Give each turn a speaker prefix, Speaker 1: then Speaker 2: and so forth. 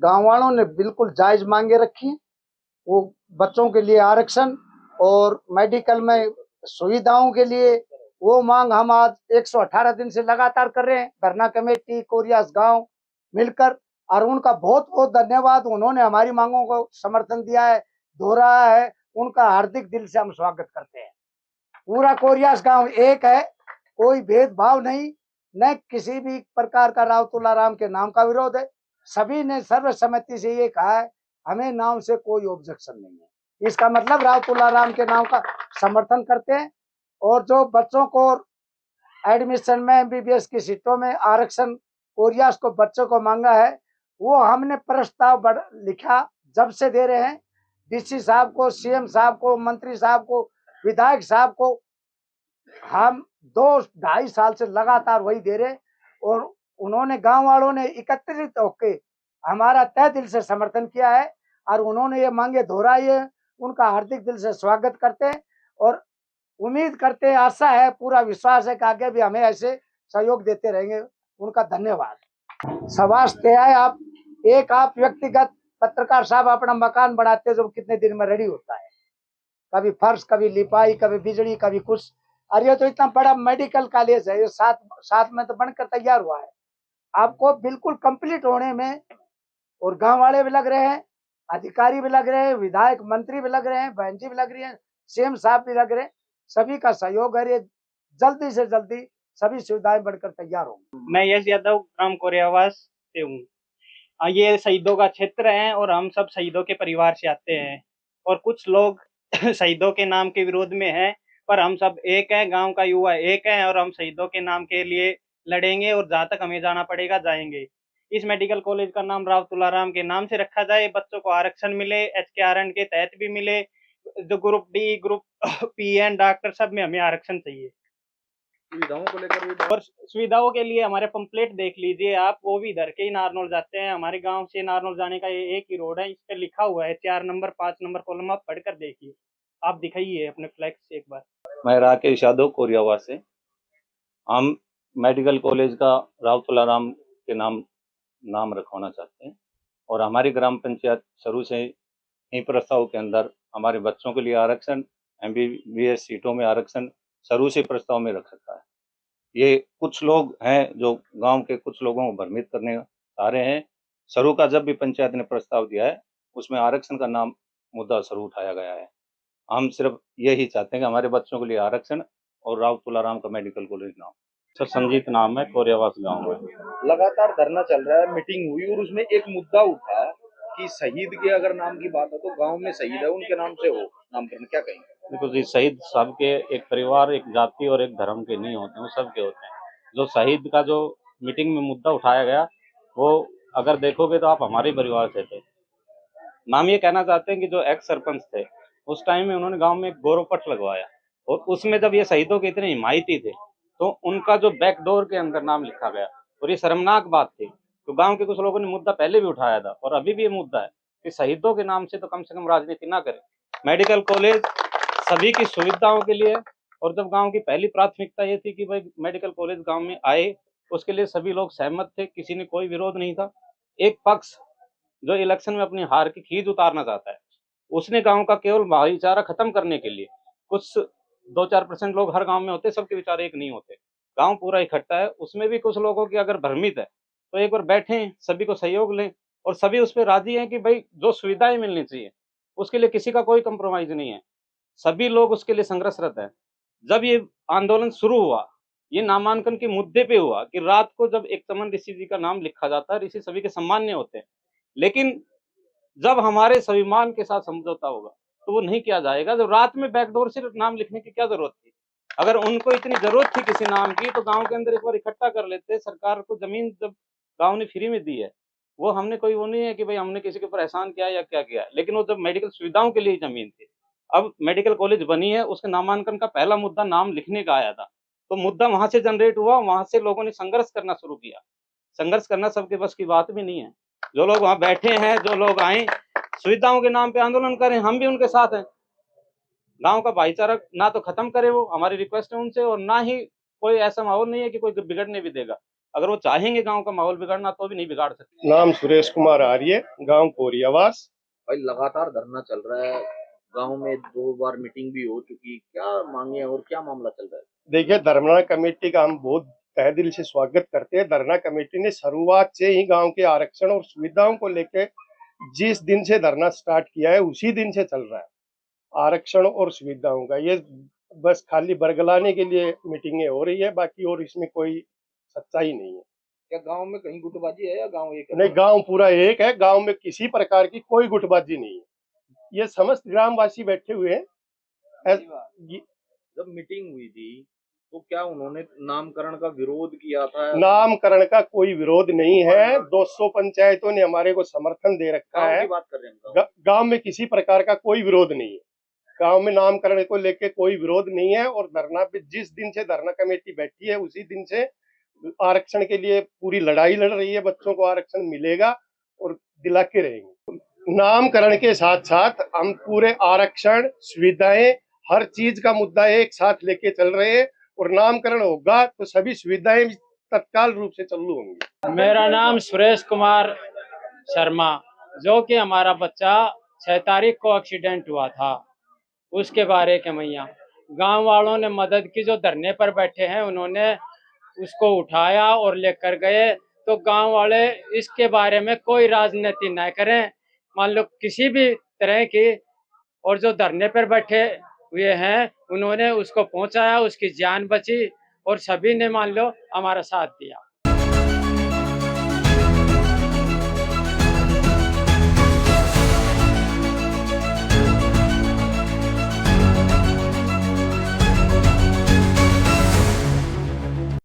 Speaker 1: गांव वालों ने बिल्कुल जायज मांगे रखी हैं। वो बच्चों के लिए आरक्षण और मेडिकल में सुविधाओं के लिए वो मांग हम आज 118 दिन से लगातार कर रहे हैं। धरना कमेटी कोरियास गांव मिलकर, और उनका बहुत बहुत धन्यवाद। उन्होंने हमारी मांगों को समर्थन दिया है, दोहराया है। उनका हार्दिक दिल से हम स्वागत करते हैं। पूरा कोरियास गांव एक है, कोई भेदभाव नहीं, न किसी भी प्रकार का राव तुलाराम के नाम का विरोध है। सभी ने सर्वसम्मति से ये कहा है हमें नाम से कोई ऑब्जेक्शन नहीं है। इसका मतलब राव तुलाराम के नाम का समर्थन करते हैं। और जो बच्चों को एडमिशन में एमबीबीएस की सीटों में आरक्षण कोरियास को बच्चों को मांगा है, वो हमने प्रस्ताव लिखा, जब से दे रहे हैं। डीसी साहब को, सीएम साहब को, मंत्री साहब को, विधायक साहब को हम 2-2.5 साल से लगातार वही दे रहे। और उन्होंने, गांव वालों ने एकत्रित होकर हमारा तय दिल से समर्थन किया है और उन्होंने ये मांगे दोहराई है। उनका हार्दिक दिल से स्वागत करते हैं और उम्मीद करते हैं, आशा है, पूरा विश्वास है कि आगे भी हमें ऐसे सहयोग देते रहेंगे। उनका धन्यवाद। सवास तय है। आप व्यक्तिगत पत्रकार साहब अपना मकान बनाते जो कितने दिन में रेडी होता है, कभी फर्श, कभी लिपाई, कभी बिजली, कभी कुछ। और ये तो इतना बड़ा मेडिकल कॉलेज है, ये साथ में तो बनकर तैयार हुआ है। आपको बिल्कुल कंप्लीट होने में, और गांव वाले भी लग रहे हैं, अधिकारी भी लग रहे हैं, विधायक मंत्री भी लग रहे हैं, बहन जी भी लग रही है, सीएम साहब भी लग रहे हैं। सभी का सहयोग है। ये जल्दी से जल्दी सभी सुविधाएं बनकर तैयार होंगी।
Speaker 2: मैं यश यादव ग्राम कोरियावास से हूँ। ये शहीदों का क्षेत्र है और हम सब शहीदों के परिवार से आते हैं। और कुछ लोग शहीदों के नाम के विरोध में हैं, पर हम सब एक हैं, गांव का युवा एक है और हम शहीदों के नाम के लिए लड़ेंगे और जहाँ तक हमें जाना पड़ेगा जाएंगे। इस मेडिकल कॉलेज का नाम राव तुलाराम के नाम से रखा जाए, बच्चों को आरक्षण मिले, HKRN के तहत भी मिले, जो group D, group PN, doctor, सब में हमें आरक्षण चाहिए।
Speaker 3: सुविधाओं को लेकर भी,
Speaker 2: और सुविधाओं के लिए हमारे पंपलेट देख लीजिए आप, वो भी इधर के ही नारनौल जाते हैं। हमारे गांव से नारनौल जाने का ये एक ही रोड है, इस पे लिखा हुआ है 4 नंबर 5 नंबर कॉलम, आप पढ़कर देखिए। आप दिखाइए अपने फ्लैक्स से एक बार।
Speaker 4: मैं राकेश यादव कोरियावास से। हम मेडिकल कॉलेज का राव तुलाराम के नाम रखवाना चाहते हैं और हमारी ग्राम पंचायत शुरू से ही प्रस्ताव के अंदर हमारे बच्चों के लिए आरक्षण, MBBS सीटों में आरक्षण शुरू से प्रस्ताव में रख रखा है। ये कुछ लोग हैं जो गांव के कुछ लोगों को भ्रमित करने चाह रहे हैं। शुरू का जब भी पंचायत ने प्रस्ताव दिया है उसमें आरक्षण का नाम मुद्दा शुरू उठाया गया है। हम सिर्फ यही चाहते हैं कि हमारे बच्चों के लिए आरक्षण और राव तुलाराम का मेडिकल कॉलेज नाम। सर संजीत नाम है, कोरियावास गांव में।
Speaker 3: लगातार धरना चल रहा है, मीटिंग हुई और उसमें एक मुद्दा उठा कि शहीद के अगर नाम की बात है तो गांव में शहीद है उनके नाम से हो नामकरण, क्या कहेंगे?
Speaker 4: देखो जी, शहीद सबके, एक परिवार, एक जाति और एक धर्म के नहीं होते हैं, वो सबके होते हैं। जो शहीद का जो मीटिंग में मुद्दा उठाया गया, वो अगर देखोगे तो आप हमारे परिवार से थे। नाम ये कहना चाहते हैं कि जो एक्स सरपंच थे उस टाइम में उन्होंने गांव में एक गौरव पट लगवाया और उसमें जब ये शहीदों के इतने हिमायती थे तो उनका जो बैकडोर के अंदर नाम लिखा गया, और ये शर्मनाक बात थी। तो गांव के कुछ लोगों ने मुद्दा पहले भी उठाया था और अभी भी ये मुद्दा है कि शहीदों के नाम से तो कम से कम राजनीति ना करें। मेडिकल कॉलेज सभी की सुविधाओं के लिए, और जब गांव की पहली प्राथमिकता ये थी कि भाई मेडिकल कॉलेज गांव में आए, उसके लिए सभी लोग सहमत थे, किसी ने कोई विरोध नहीं था। एक पक्ष जो इलेक्शन में अपनी हार की खींच उतारना चाहता है, उसने गांव का केवल भाईचारा खत्म करने के लिए, कुछ 2-4% लोग हर गांव में होते, सबके विचार एक नहीं होते, गांव पूरा इकट्ठा है, उसमें भी कुछ लोगों की अगर भ्रमित है तो एक बार बैठें, सभी को सहयोग लें और सभी उस पर राजी हैं कि भाई जो सुविधाएं मिलनी चाहिए उसके लिए किसी का कोई कंप्रोमाइज नहीं है, सभी लोग उसके लिए संघर्षरत हैं। जब ये आंदोलन शुरू हुआ, ये नामांकन के मुद्दे पे हुआ कि रात को जब एक चमन ऋषि जी का नाम लिखा जाता है, ऋषि सभी के सम्मान्य होते हैं, लेकिन जब हमारे स्वाभिमान के साथ समझौता होगा तो वो नहीं किया जाएगा। जब रात में बैकडोर से नाम लिखने की क्या जरूरत थी? अगर उनको इतनी जरूरत थी किसी नाम की तो गांव के अंदर एक बार इकट्ठा कर लेते। सरकार को जमीन जब गांव ने फ्री में दी है, वो हमने कोई वो नहीं है कि भाई हमने किसी के ऊपर एहसान किया या क्या किया, लेकिन वो जब मेडिकल सुविधाओं के लिए जमीन थी। अब मेडिकल कॉलेज बनी है, उसके नामांकन का पहला मुद्दा नाम लिखने का आया था, तो मुद्दा वहां से जनरेट हुआ, वहां से लोगों ने संघर्ष करना शुरू किया। संघर्ष करना सबके बस की बात भी नहीं है। जो लोग वहां बैठे हैं, जो लोग आए सुविधाओं के नाम पे आंदोलन करें, हम भी उनके साथ हैं। गांव का भाईचारा ना तो खत्म करे, वो हमारी रिक्वेस्ट है उनसे, और ना ही कोई ऐसा माहौल नहीं है कि कोई बिगड़ने भी देगा। अगर वो चाहेंगे गांव का माहौल बिगाड़ना तो भी नहीं बिगाड़ सकते।
Speaker 5: नाम सुरेश कुमार आर्य, गांव कोरियावास।
Speaker 3: भाई लगातार धरना चल रहा है, गांव में 2 बार मीटिंग भी हो चुकी, क्या मांगे हैं और क्या मामला चल रहा है?
Speaker 5: देखिए, धरना कमेटी का हम बहुत तहे दिल से स्वागत करते हैं। धरना कमेटी ने शुरुआत से ही गांव के आरक्षण और सुविधाओं को लेकर जिस दिन से धरना स्टार्ट किया है उसी दिन से चल रहा है। आरक्षण और सुविधाओं का ये बस खाली बरगलाने के लिए मीटिंगें हो रही है, बाकी और इसमें कोई सच्चाई नहीं है।
Speaker 3: क्या गांव में कहीं गुटबाजी है या गांव एक है?
Speaker 5: नहीं, गांव पूरा एक है, गांव में किसी प्रकार की कोई गुटबाजी नहीं है। ये समस्त ग्रामवासी बैठे हुए हैं।
Speaker 3: जब मीटिंग हुई थी तो क्या उन्होंने नामकरण का विरोध किया था?
Speaker 5: नामकरण का कोई विरोध नहीं है। 200 पंचायतों ने हमारे को समर्थन दे रखा
Speaker 3: गांव
Speaker 5: है।
Speaker 3: की बात कर रहे हैं।
Speaker 5: गांव में किसी प्रकार का कोई विरोध नहीं है। गांव में नामकरण को लेके कोई विरोध नहीं है। और धरना पे जिस दिन से धरना कमेटी बैठी है उसी दिन से आरक्षण के लिए पूरी लड़ाई लड़ रही है। बच्चों को आरक्षण मिलेगा और दिला के रहेंगे। नामकरण के साथ साथ हम पूरे आरक्षण, सुविधाएं, हर चीज का मुद्दा एक साथ लेके चल रहे हैं। और नामकरण होगा तो सभी सुविधाएं तत्काल रूप से चालू होंगी।
Speaker 6: मेरा नाम सुरेश कुमार शर्मा, जो कि हमारा बच्चा 6 तारीख को एक्सीडेंट हुआ था, उसके बारे के मैया गांव वालों ने मदद की। जो धरने पर बैठे हैं उन्होंने उसको उठाया और लेकर गए। तो गांव वाले इसके बारे में कोई राजनीति न करें, मान लो किसी भी तरह की। और जो धरने पर बैठे हुए हैं उन्होंने उसको पहुंचाया, उसकी जान बची और सभी ने मान लो हमारा साथ दिया।